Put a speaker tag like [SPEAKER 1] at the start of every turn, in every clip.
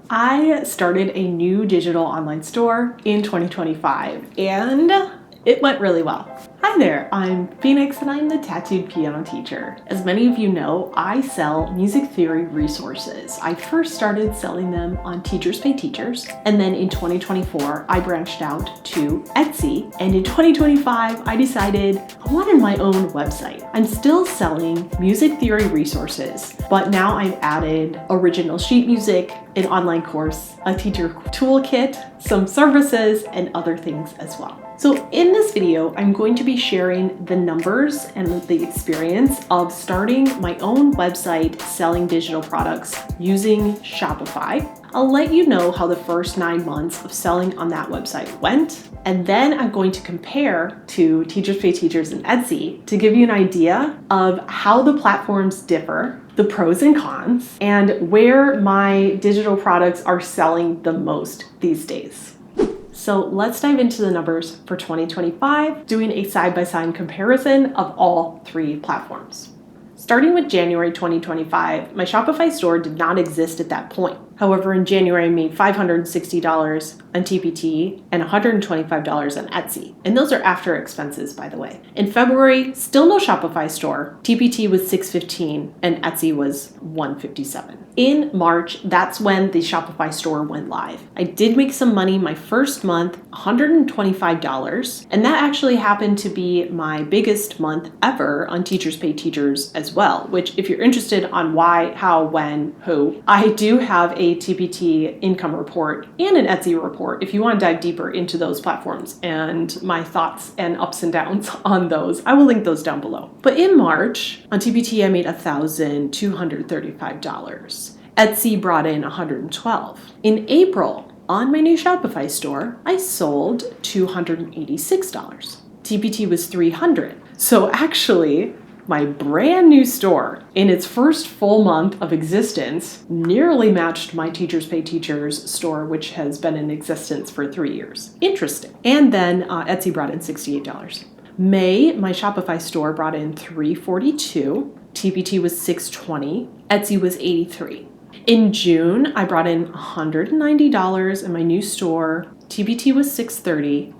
[SPEAKER 1] I started a new digital online store in 2025 and it went really well. Hi there, I'm Phoenix and I'm the Tattooed Piano Teacher. As many of you know, I sell music theory resources. I first started selling them on Teachers Pay Teachers, and then in 2024, I branched out to Etsy, and in 2025, I decided I wanted my own website. I'm still selling music theory resources, but now I've added original sheet music, an online course, a teacher toolkit, some services, and other things as well. So in this video, I'm going to be sharing the numbers and the experience of starting my own website selling digital products using Shopify. I'll let you know how the first 9 months of selling on that website went, and then I'm going to compare to Teachers Pay Teachers and Etsy to give you an idea of how the platforms differ, the pros and cons, and where my digital products are selling the most these days. So let's dive into the numbers for 2025, doing a side-by-side comparison of all 3 platforms. Starting with January 2025, my Shopify store did not exist at that point. However, in January, I made $560 on TPT and $125 on Etsy. And those are after expenses, by the way. In February, still no Shopify store. TPT was $615 and Etsy was $157. In March, that's when the Shopify store went live. I did make some money my first month, $125. And that actually happened to be my biggest month ever on Teachers Pay Teachers as well, which if you're interested on why, how, when, who, I do have a TPT income report and an Etsy report if you want to dive deeper into those platforms and my thoughts and ups and downs on those. I will link those down below. But in March, on TPT, I made $1,235. Etsy brought in $112. In April, on my new Shopify store, I sold $286. TPT was $300. So actually, my brand new store, in its first full month of existence, nearly matched my Teachers Pay Teachers store, which has been in existence for 3 years. Interesting. And then Etsy brought in $68. May, my Shopify store brought in $342. TPT was $620. Etsy was $83. In June, I brought in $190 in my new store. TPT was $630.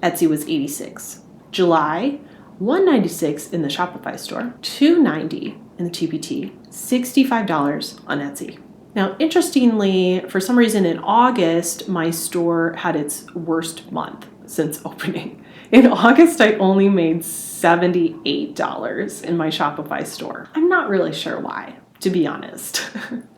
[SPEAKER 1] Etsy was $86. July, $196 in the Shopify store, $290 in the TPT, $65 on Etsy. Now, interestingly, for some reason in August, my store had its worst month since opening. In August, I only made $78 in my Shopify store. I'm not really sure why, to be honest.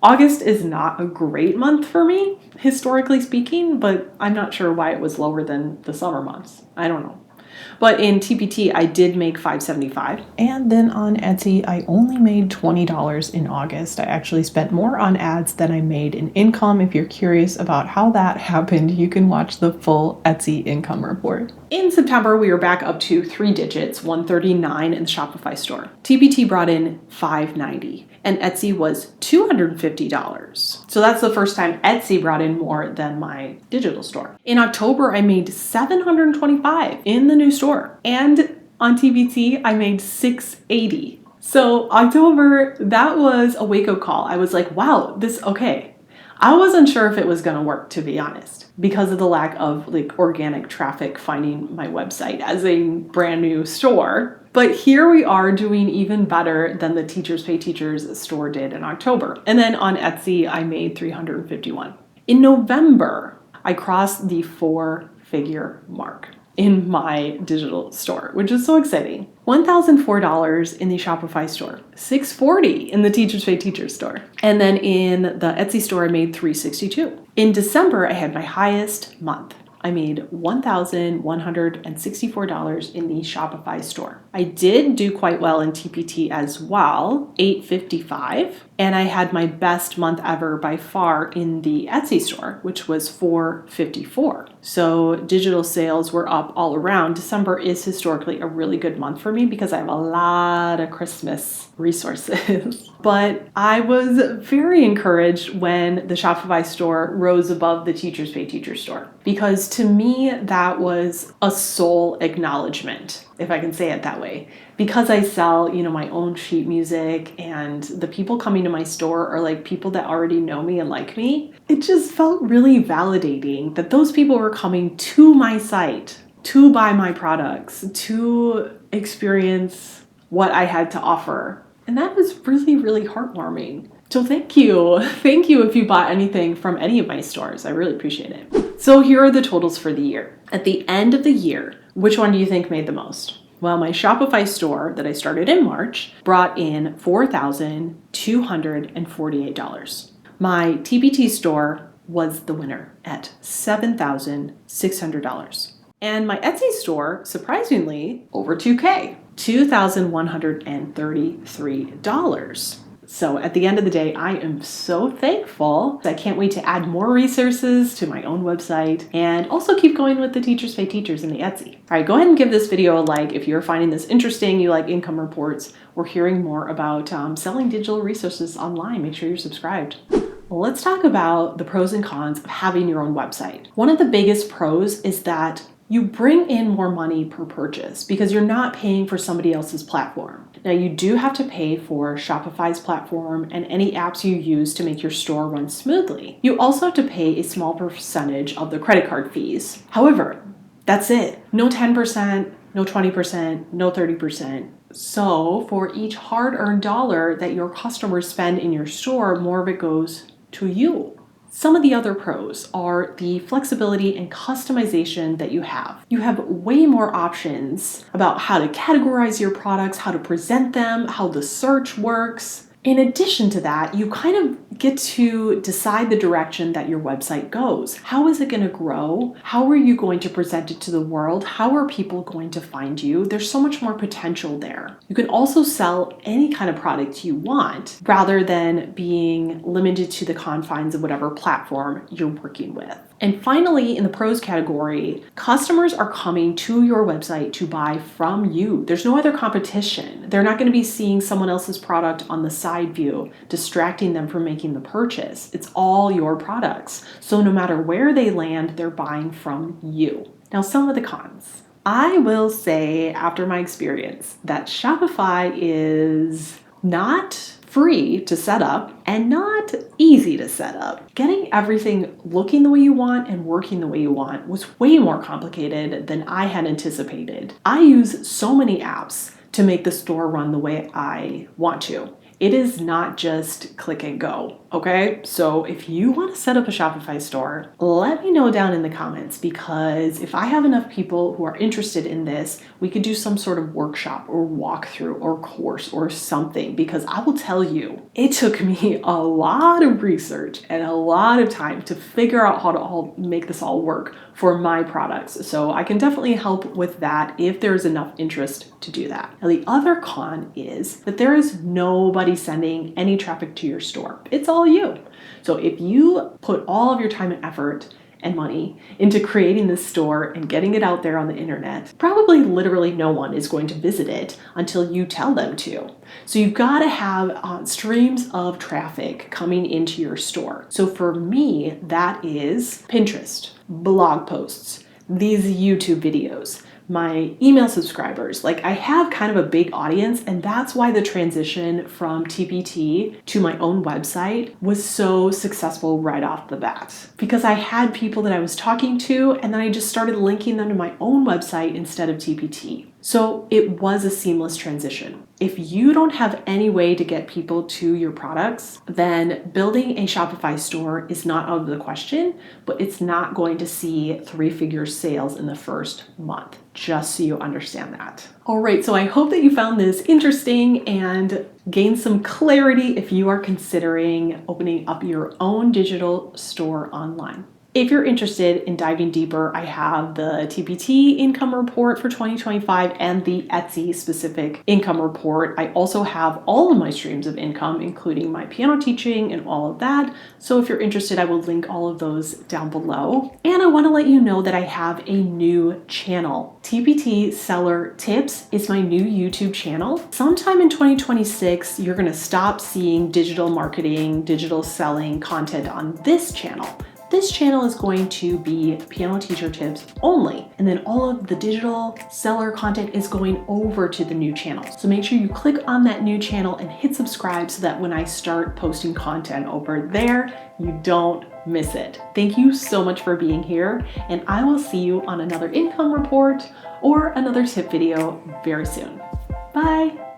[SPEAKER 1] August is not a great month for me, historically speaking, but I'm not sure why it was lower than the summer months. I don't know. But in TPT, I did make $575. And then on Etsy, I only made $20 in August. I actually spent more on ads than I made in income. If you're curious about how that happened, you can watch the full Etsy income report. In September, we were back up to 3 digits, $139 in the Shopify store. TPT brought in $590 and Etsy was $250. So that's the first time Etsy brought in more than my digital store. In October, I made $725 in the new store. And on TPT, I made $680. So October, that was a wake-up call. I was like, wow, okay. I wasn't sure if it was going to work, to be honest, because of the lack of organic traffic finding my website as a brand new store. But here we are doing even better than the Teachers Pay Teachers store did in October. And then on Etsy, I made $351. In November, I crossed the 4-figure mark in my digital store, which is so exciting. $1,004 in the Shopify store, $640 in the Teachers Pay Teachers store. And then in the Etsy store, I made $362. In December, I had my highest month. I made $1,164 in the Shopify store. I did do quite well in TPT as well, $855. And I had my best month ever by far in the Etsy store, which was $454. So digital sales were up all around. December is historically a really good month for me because I have a lot of Christmas resources. But I was very encouraged when the Shopify store rose above the Teachers Pay Teachers store, because to me, that was a soul acknowledgement, if I can say it that way. Because I sell, my own sheet music, and the people coming to my store are like people that already know me and like me, it just felt really validating that those people were coming to my site to buy my products, to experience what I had to offer. And that was really, really heartwarming. So thank you. Thank you if you bought anything from any of my stores. I really appreciate it. So here are the totals for the year. At the end of the year, which one do you think made the most? Well, my Shopify store that I started in March brought in $4,248. My TPT store was the winner at $7,600. And my Etsy store, surprisingly, over $2,000, $2,133. So at the end of the day, I am so thankful. I can't wait to add more resources to my own website and also keep going with the Teachers Pay Teachers in the Etsy. All right, go ahead and give this video a like if you're finding this interesting, you like income reports, or hearing more about selling digital resources online. Make sure you're subscribed. Let's talk about the pros and cons of having your own website. One of the biggest pros is that you bring in more money per purchase because you're not paying for somebody else's platform. Now, you do have to pay for Shopify's platform and any apps you use to make your store run smoothly. You also have to pay a small percentage of the credit card fees. However, that's it. No 10%, no 20%, no 30%. So for each hard-earned dollar that your customers spend in your store, more of it goes to you. Some of the other pros are the flexibility and customization that you have. You have way more options about how to categorize your products, how to present them, how the search works. In addition to that, you kind of get to decide the direction that your website goes. How is it going to grow? How are you going to present it to the world? How are people going to find you? There's so much more potential there. You can also sell any kind of product you want rather than being limited to the confines of whatever platform you're working with. And finally, in the pros category, customers are coming to your website to buy from you. There's no other competition. They're not going to be seeing someone else's product on the side view, distracting them from making the purchase. It's all your products. So no matter where they land, they're buying from you. Now, some of the cons. I will say, after my experience, that Shopify is not free to set up and not easy to set up. Getting everything looking the way you want and working the way you want was way more complicated than I had anticipated. I use so many apps to make the store run the way I want to. It is not just click and go, okay? So if you want to set up a Shopify store, let me know down in the comments, because if I have enough people who are interested in this, we could do some sort of workshop or walkthrough or course or something, because I will tell you, it took me a lot of research and a lot of time to figure out how to make this all work for my products. So I can definitely help with that if there's enough interest to do that. Now, the other con is that there is nobody sending any traffic to your store. It's all you. So if you put all of your time and effort and money into creating this store and getting it out there on the internet, probably literally no one is going to visit it until you tell them to. So you've got to have streams of traffic coming into your store. So for me, that is Pinterest, blog posts, these YouTube videos, my email subscribers. Like, I have kind of a big audience, and that's why the transition from TPT to my own website was so successful right off the bat, because I had people that I was talking to, and then I just started linking them to my own website instead of TPT. So it was a seamless transition. If you don't have any way to get people to your products, then building a Shopify store is not out of the question, but it's not going to see 3-figure sales in the first month, just so you understand that. All right, so I hope that you found this interesting and gained some clarity if you are considering opening up your own digital store online. If you're interested in diving deeper, I have the TPT income report for 2025 and the Etsy specific income report. I also have all of my streams of income, including my piano teaching and all of that. So if you're interested, I will link all of those down below. And I want to let you know that I have a new channel. TPT Seller Tips is my new YouTube channel. Sometime in 2026, you're going to stop seeing digital marketing, digital selling content on this channel. This channel is going to be piano teacher tips only, and then all of the digital seller content is going over to the new channel. So make sure you click on that new channel and hit subscribe so that when I start posting content over there, you don't miss it. Thank you so much for being here, and I will see you on another income report or another tip video very soon. Bye.